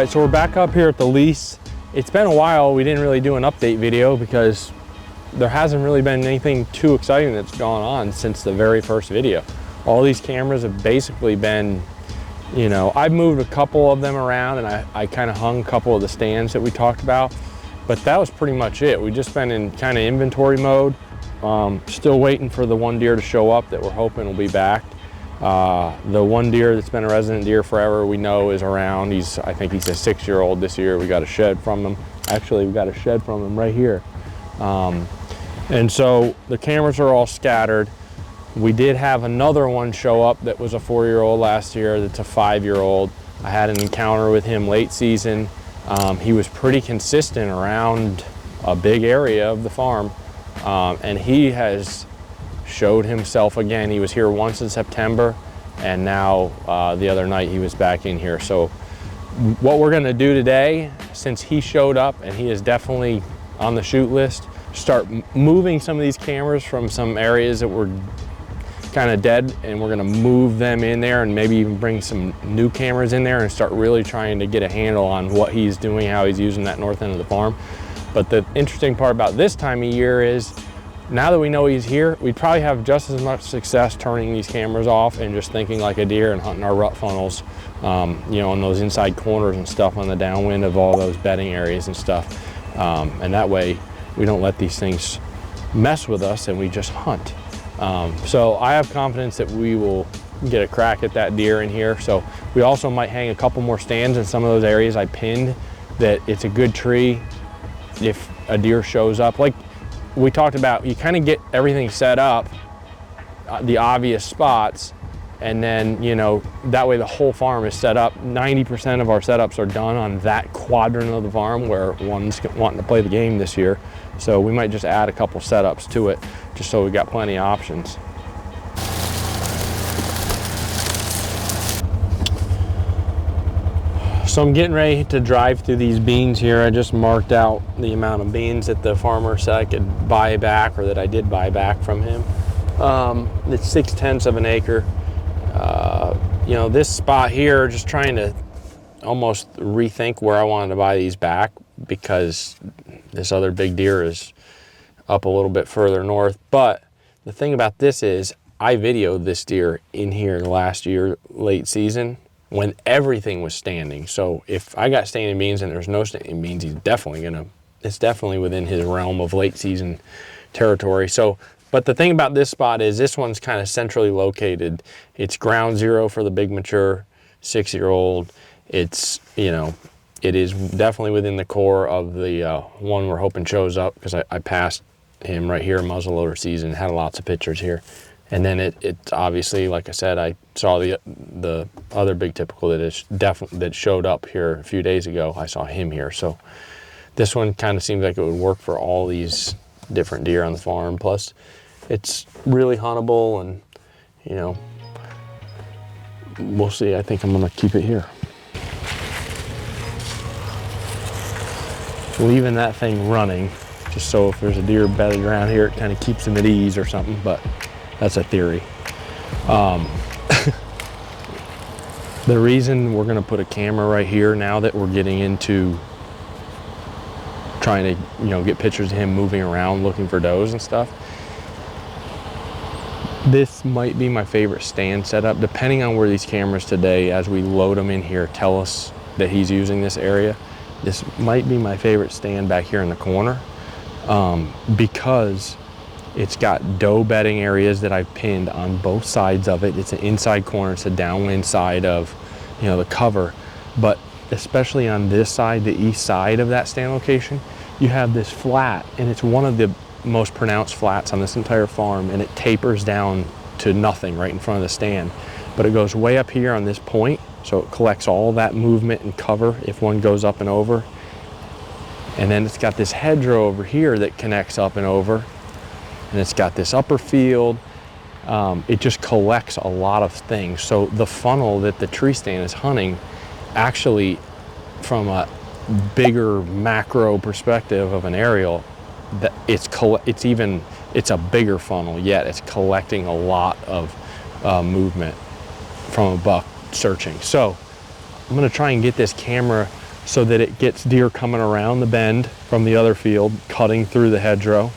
right, so we're back up here at the lease. It's been a while. We didn't really do an update video because there hasn't really been anything too exciting that's gone on since the very first video. All these cameras have basically been, you know, I've moved a couple of them around, and I kind of hung a couple of the stands that we talked about, but that was pretty much it. We've just been in kind of inventory mode. Still waiting for the one deer to show up that we're hoping will be back. The one deer that's been a resident deer forever, we know is around. I think he's a 6-year-old this year. We got a shed from him. Actually, we got a shed from him right here. And so the cameras are all scattered. We did have another one show up that was a 4-year-old last year. That's a 5-year-old. I had an encounter with him late season. He was pretty consistent around a big area of the farm. And he has showed himself again. He was here once in September, and now the other night he was back in here. So what we're gonna do today, since he showed up and he is definitely on the shoot list, start moving some of these cameras from some areas that were kind of dead, and we're gonna move them in there and maybe even bring some new cameras in there and start really trying to get a handle on what he's doing, how he's using that north end of the farm. But the interesting part about this time of year is, now that we know he's here, we'd probably have just as much success turning these cameras off and just thinking like a deer and hunting our rut funnels, you know, in those inside corners and stuff on the downwind of all those bedding areas and stuff. And that way we don't let these things mess with us and we just hunt. So I have confidence that we will get a crack at that deer in here. So we also might hang a couple more stands in some of those areas I pinned, that it's a good tree if a deer shows up. Like we talked about, you kind of get everything set up, the obvious spots, and then, you know, that way the whole farm is set up. 90% of our setups are done on that quadrant of the farm where one's wanting to play the game this year. So we might just add a couple setups to it, just so we got plenty of options. So I'm getting ready to drive through these beans here. I just marked out the amount of beans that the farmer said I could buy back, or that I did buy back from him. It's 6/10 of an acre. You know, this spot here, just trying to almost rethink where I wanted to buy these back, because this other big deer is up a little bit further north. But the thing about this is, I videoed this deer in here last year, late season, when everything was standing. So if I got standing beans and there's no standing beans, it's definitely within his realm of late season territory. So, but the thing about this spot is, this one's kind of centrally located. It's ground zero for the big mature 6-year-old. It's, you know, it is definitely within the core of the one we're hoping shows up, because I passed him right here, muzzleloader season, had lots of pictures here. And then it's obviously, like I said, I saw the other big typical that showed up here a few days ago. I saw him here. So this one kind of seems like it would work for all these different deer on the farm. Plus, it's really huntable, and, you know, we'll see. I think I'm gonna keep it here. Leaving that thing running, just so if there's a deer bedded around here, it kind of keeps him at ease or something, but that's a theory. The reason we're gonna put a camera right here, now that we're getting into trying to, you know, get pictures of him moving around looking for does and stuff, this might be my favorite stand setup, depending on where these cameras today, as we load them in here, tell us that he's using this area. This might be my favorite stand back here in the corner, because it's got doe bedding areas that I've pinned on both sides of it. It's an inside corner, it's a downwind side of, you know, the cover. But especially on this side, the east side of that stand location, you have this flat, and it's one of the most pronounced flats on this entire farm, and it tapers down to nothing right in front of the stand. But it goes way up here on this point, so it collects all that movement and cover if one goes up and over. And then it's got this hedgerow over here that connects up and over. And it's got this upper field. It just collects a lot of things. So the funnel that the tree stand is hunting, actually, from a bigger macro perspective of an aerial, that it's a bigger funnel, yet it's collecting a lot of movement from a buck searching. So I'm gonna try and get this camera so that it gets deer coming around the bend from the other field, cutting through the hedgerow,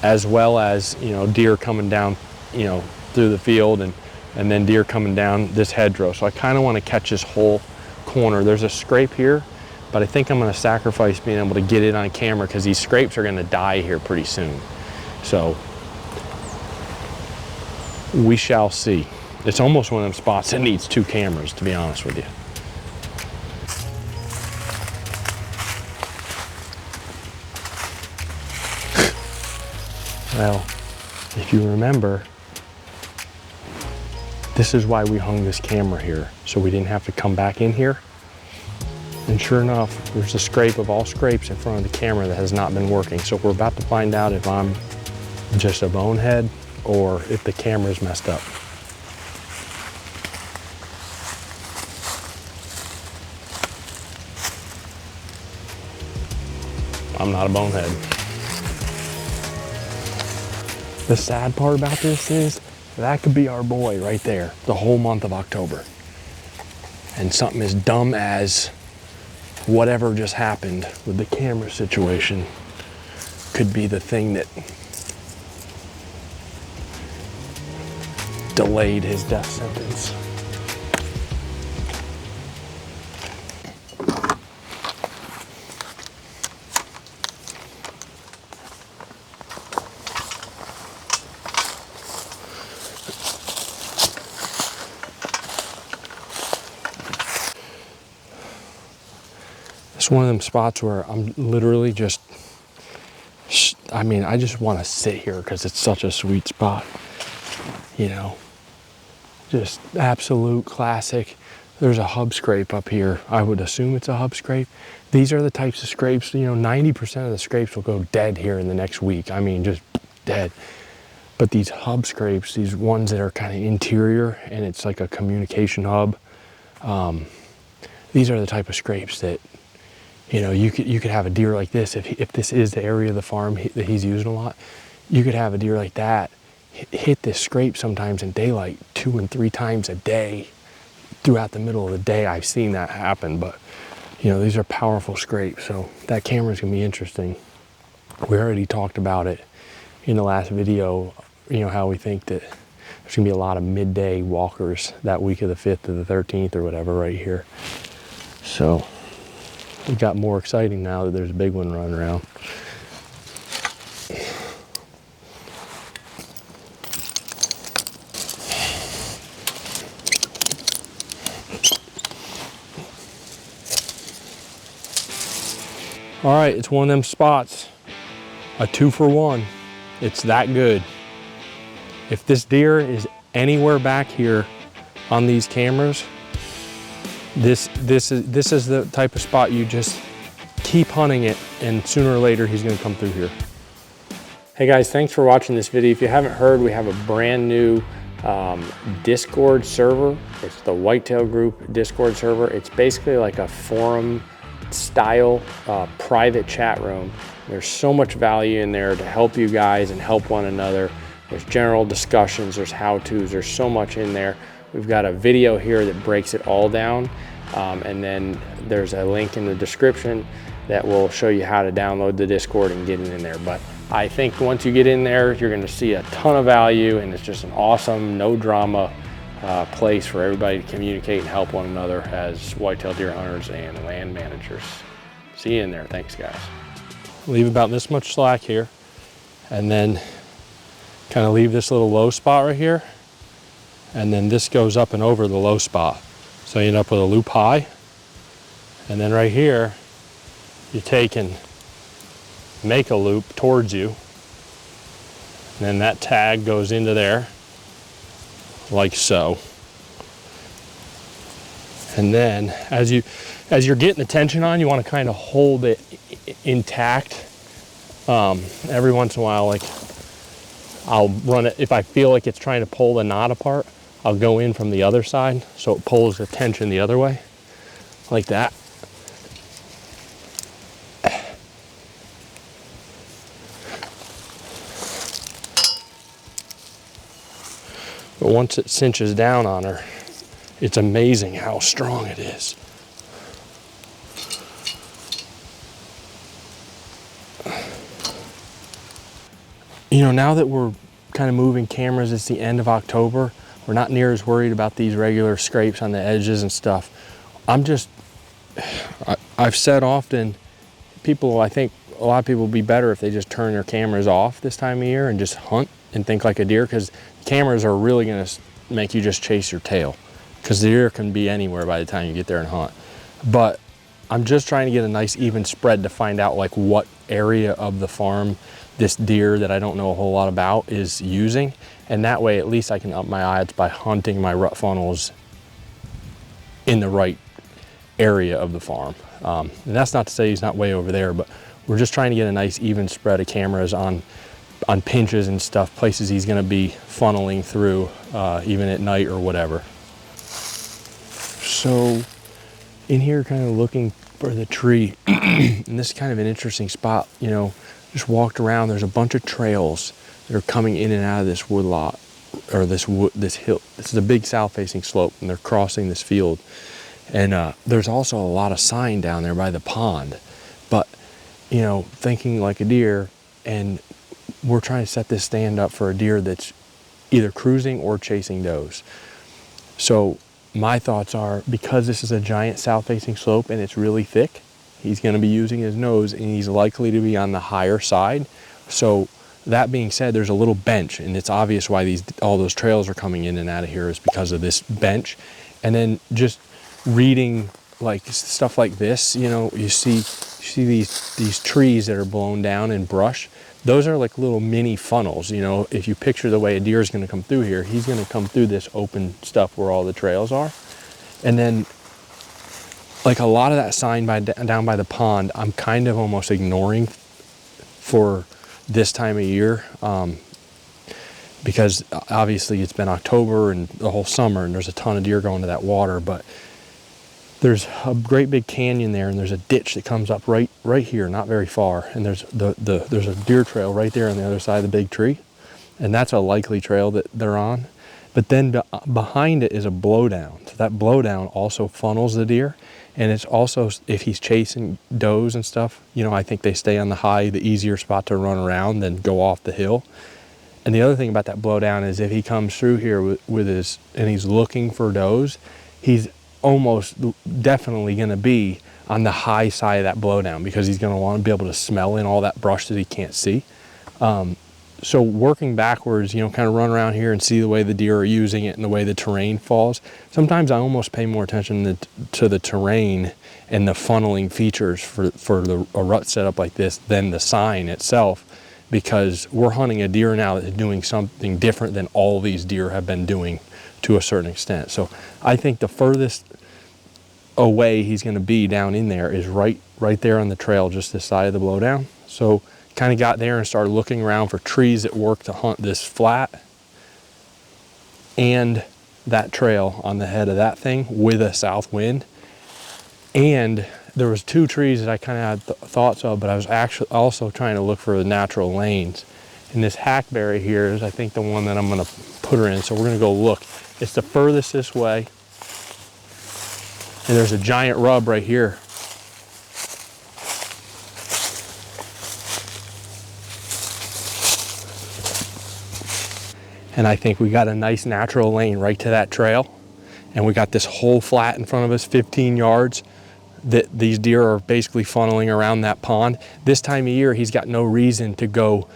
as well as, you know, deer coming down, you know, through the field, and then deer coming down this hedgerow. So I kind of want to catch this whole corner. There's a scrape here, but I think I'm going to sacrifice being able to get it on camera because these scrapes are going to die here pretty soon. So we shall see. It's almost one of them spots that needs 2 cameras, to be honest with you. Well, if you remember, this is why we hung this camera here, so we didn't have to come back in here. And sure enough, there's a scrape of all scrapes in front of the camera that has not been working. So we're about to find out if I'm just a bonehead or if the camera's messed up. I'm not a bonehead. The sad part about this is that could be our boy right there the whole month of October. And something as dumb as whatever just happened with the camera situation could be the thing that delayed his death sentence. It's one of them spots where I'm literally just, I mean, I just want to sit here because it's such a sweet spot, you know, just absolute classic. There's a hub scrape up here. I would assume it's a hub scrape. These are the types of scrapes, you know, 90% of the scrapes will go dead here in the next week. I mean, just dead. But these hub scrapes, these ones that are kind of interior and it's like a communication hub, these are the type of scrapes that, you know, you could have a deer like this, if this is the area of the farm that he's using a lot, you could have a deer like that hit this scrape sometimes in daylight 2 and 3 times a day throughout the middle of the day. I've seen that happen, but you know, these are powerful scrapes, so that camera's gonna be interesting. We already talked about it in the last video, you know, how we think that there's gonna be a lot of midday walkers that week of the 5th to the 13th or whatever right here. So it got more exciting now that there's a big one running around. All right, it's one of them spots, a 2 for 1. It's that good. If this deer is anywhere back here on these cameras, this is the type of spot you just keep hunting it, and sooner or later he's gonna come through here. Hey guys, thanks for watching this video. If you haven't heard, we have a brand new Discord server. It's the Whitetail Group Discord server. It's basically like a forum style private chat room. There's so much value in there to help you guys and help one another. There's general discussions, there's how-tos, there's so much in there. We've got a video here that breaks it all down, and then there's a link in the description that will show you how to download the Discord and get it in there. But I think once you get in there, you're gonna see a ton of value, and it's just an awesome, no drama place for everybody to communicate and help one another as whitetail deer hunters and land managers. See you in there. Thanks, guys. Leave about this much slack here, and then kind of leave this little low spot right here, and then this goes up and over the low spot. So you end up with a loop high, and then right here, you take and make a loop towards you, and then that tag goes into there, like so. And then as you're getting the tension on, you want to kind of hold it intact. Every once in a while, like I'll run it, if I feel like it's trying to pull the knot apart, I'll go in from the other side so it pulls the tension the other way, like that. But once it cinches down on her, it's amazing how strong it is. You know, now that we're kind of moving cameras, it's the end of October, we're not near as worried about these regular scrapes on the edges and stuff. I've said often, I think a lot of people would be better if they just turn their cameras off this time of year and just hunt and think like a deer, because cameras are really going to make you just chase your tail, because the deer can be anywhere by the time you get there and hunt. But I'm just trying to get a nice even spread to find out like what area of the farm this deer that I don't know a whole lot about is using, and that way at least I can up my odds by hunting my rut funnels in the right area of the farm. And that's not to say he's not way over there, but we're just trying to get a nice even spread of cameras on pinches and stuff, places he's going to be funneling through even at night or whatever. So in here kind of looking for the tree, and this is kind of an interesting spot, you know, just walked around, there's a bunch of trails that are coming in and out of this wood lot, or this hill. This is a big south facing slope, and they're crossing this field. And there's also a lot of sign down there by the pond. But, you know, thinking like a deer, and we're trying to set this stand up for a deer that's either cruising or chasing does. So my thoughts are, because this is a giant south facing slope and it's really thick, he's going to be using his nose, and he's likely to be on the higher side. So that being said, there's a little bench, and it's obvious why all those trails are coming in and out of here is because of this bench. And then just reading like stuff like this, you know, you see these trees that are blown down in brush. Those are like little mini funnels. You know, if you picture the way a deer is going to come through here, he's going to come through this open stuff where all the trails are. And then like a lot of that sign down by the pond, I'm kind of almost ignoring for this time of year, because obviously it's been October and the whole summer, and there's a ton of deer going to that water. But there's a great big canyon there, and there's a ditch that comes up right here, not very far, and there's a deer trail right there on the other side of the big tree, and that's a likely trail that they're on. But then behind it is a blowdown. So that blowdown also funnels the deer, and it's also, if he's chasing does and stuff, you know, I think they stay on the easier spot to run around than go off the hill. And the other thing about that blowdown is if he comes through here and he's looking for does, he's almost definitely going to be on the high side of that blowdown, because he's going to want to be able to smell in all that brush that he can't see. So working backwards, you know, kind of run around here and see the way the deer are using it and the way the terrain falls. Sometimes I almost pay more attention to the terrain and the funneling features for a rut setup like this than the sign itself, because we're hunting a deer now that's doing something different than all these deer have been doing to a certain extent. So I think the furthest away he's going to be down in there is right there on the trail, just this side of the blowdown. So kind of got there and started looking around for trees that work to hunt this flat and that trail on the head of that thing with a south wind. And there was two trees that I kind of had thoughts of, but I was actually also trying to look for the natural lanes. And this hackberry here is, I think, the one that I'm going to put her in. So we're going to go look. It's the furthest this way. And there's a giant rub right here. And I think we got a nice natural lane right to that trail. And we got this whole flat in front of us, 15 yards, that these deer are basically funneling around that pond. This time of year, he's got no reason to go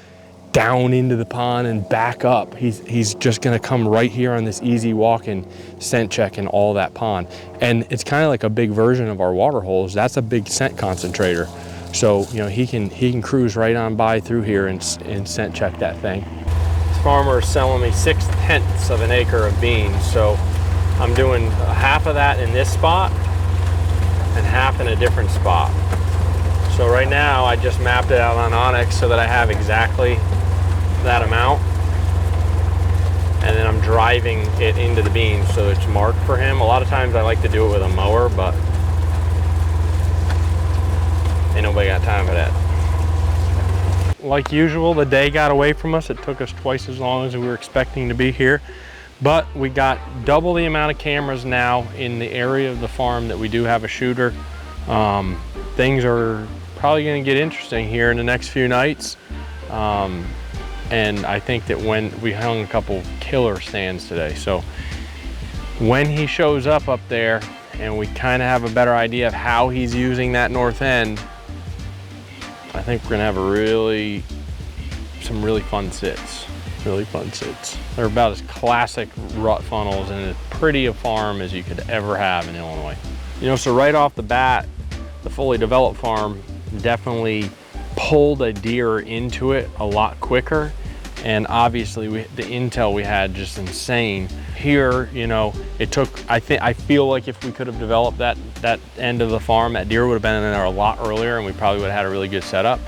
down into the pond and back up. He's just gonna come right here on this easy walk and scent check in all that pond. And it's kind of like a big version of our water holes. That's a big scent concentrator. So, you know, he can cruise right on by through here and scent check that thing. This farmer is selling me 6/10 of an acre of beans. So I'm doing half of that in this spot and half in a different spot. So right now I just mapped it out on Onyx so that I have exactly that amount, and then I'm driving it into the beans so it's marked for him. A lot of times I like to do it with a mower, but ain't nobody got time for that. Like usual, the day got away from us. It took us twice as long as we were expecting to be here, but we got double the amount of cameras now in the area of the farm that we do have a shooter. Things are probably going to get interesting here in the next few nights. And I think that when we hung a couple killer stands today. So when he shows up there and we kind of have a better idea of how he's using that north end, I think we're gonna have some really fun sits. Really fun sits. They're about as classic rut funnels and as pretty a farm as you could ever have in Illinois. You know, so right off the bat, the fully developed farm definitely pulled a deer into it a lot quicker. And obviously the intel we had just insane. Here, you know, it took, I feel like if we could have developed that end of the farm, that deer would have been in there a lot earlier and we probably would have had a really good setup.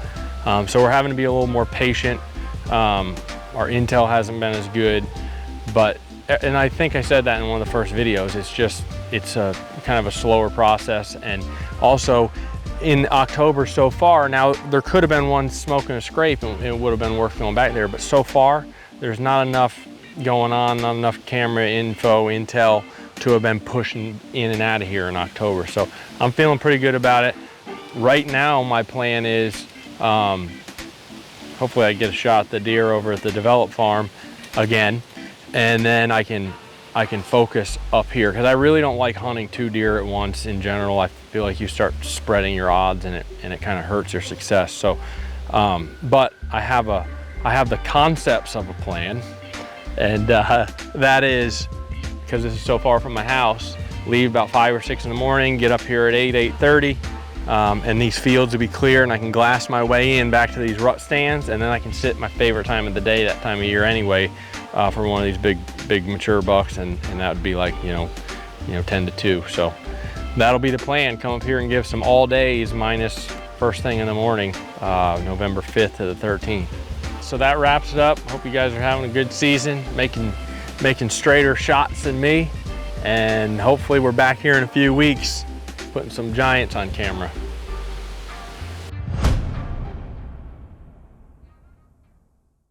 So we're having to be a little more patient. Our intel hasn't been as good, and I think I said that in one of the first videos, it's a kind of a slower process. And also in October so far, now there could have been one smoking a scrape and it would have been worth going back there, but so far there's not enough going on, not enough camera intel to have been pushing in and out of here in October. So I'm feeling pretty good about it. Right now my plan is, hopefully I get a shot at the deer over at the developed farm again, and then I can focus up here, because I really don't like hunting 2 deer at once in general. I feel like you start spreading your odds and it kind of hurts your success. So, but I have the concepts of a plan, and that is, because this is so far from my house, leave about 5 or 6 in the morning, get up here at 8:30. And these fields will be clear and I can glass my way in back to these rut stands, and then I can sit my favorite time of the day, that time of year anyway, for one of these big mature bucks, and that would be like, you know 10 to 2. So that'll be the plan. Come up here and give some all days minus first thing in the morning, November 5th to the 13th. So that wraps it up. Hope you guys are having a good season, making straighter shots than me, and hopefully we're back here in a few weeks putting some giants on camera.